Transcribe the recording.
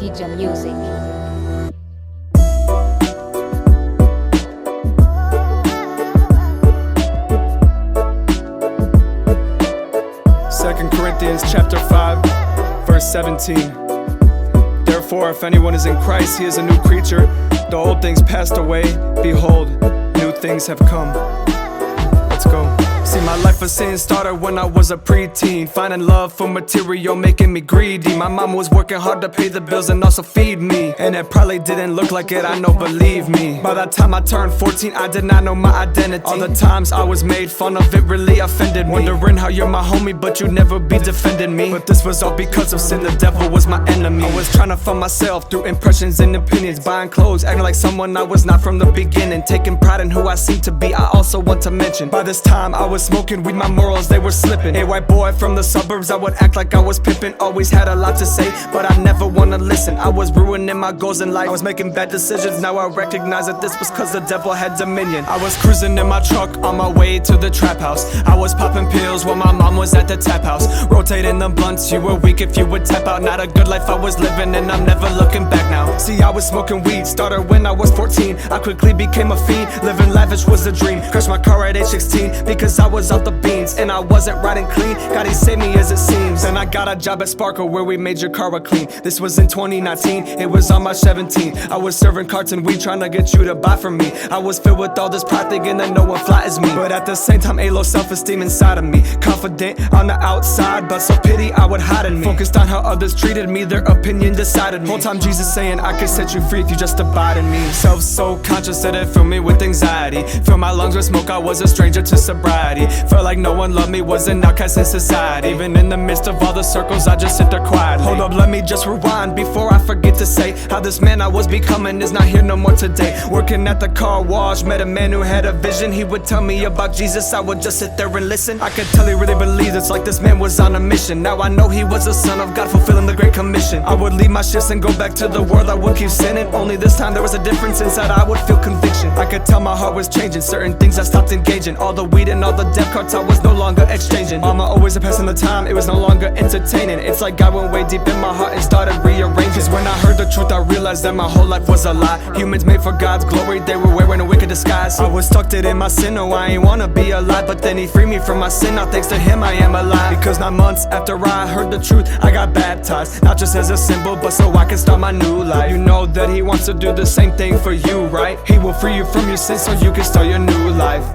Maxam music. Second Corinthians chapter 5, verse 17. Therefore, if anyone is in Christ, he is a new creature. The old things passed away, behold, new things have come. Let's go. See, my life of sin started when I was a preteen, finding love for material, making me greedy. My mom was working hard to pay the bills and also feed me, and it probably didn't look like it, I know, believe me. By the time I turned 14, I did not know my identity. All the times I was made fun of, it really offended me. Wondering how you're my homie, but you never be defending me. But this was all because of sin, the devil was my enemy. I was trying to find myself through impressions and opinions, buying clothes, acting like someone I was not from the beginning, taking pride in who I seem to be. I also want to mention, by this time I was smoking weed, my morals, they were slipping. A white boy from the suburbs, I would act like I was pimping. Always had a lot to say, but I never wanna listen. I was ruining my goals in life, I was making bad decisions. Now I recognize that this was cause the devil had dominion. I was cruising in my truck on my way to the trap house. I was popping pills while my mom was at the tap house, rotating the blunts. You were weak if you would tap out. Not a good life I was living, and I'm never looking back now. See, I was smoking weed, started when I was 14. I quickly became a fiend, living lavish was a dream. Crashed my car at age 16 because I was off the beans and I wasn't riding clean. God, he saved me as it seems. Then I got a job at Sparkle where we made your car clean. This was in 2019, it was on my 17. I was serving carton weed, trying to get you to buy from me. I was filled with all this pride, thinking that no one fly as me, but at the same time a low self-esteem inside of me. Confident on the outside, but so pity I would hide in me. Focused on how others treated me, their opinion decided me. Whole time Jesus saying I could set you free if you just abide in me. So conscious that it filled me with anxiety. Filled my lungs with smoke, I was a stranger to sobriety. Felt like no one loved me, was an outcast in society. Even in the midst of all the circles, I just sit there quietly. Hold up, let me just rewind before I forget to say how this man I was becoming is not here no more today. Working at the car wash, met a man who had a vision. He would tell me about Jesus, I would just sit there and listen. I could tell he really believed, it's like this man was on a mission. Now I know he was the son of God, fulfilling the Great Commission. I would leave my shifts and go back to the world, I would keep sinning. Only this time there was a difference inside, I would feel conviction. I could tell my heart was changing, certain things I stopped engaging. All the weed and all the death cards I was no longer exchanging. Mama always a passing the time, it was no longer entertaining. It's like God went way deep in my heart and started rearranging. Cause when I heard the truth, I realized that my whole life was a lie. Humans made for God's glory, they were wearing a wicked disguise. I was tucked in my sin, no, I ain't wanna be alive. But then he freed me from my sin, now thanks to him I am alive. Because 9 months after I heard the truth, I got baptized. Not just as a symbol, but so I can start my new life. You know that he wants to do the same thing for you, right? He will free you from your sins so you can start your new life.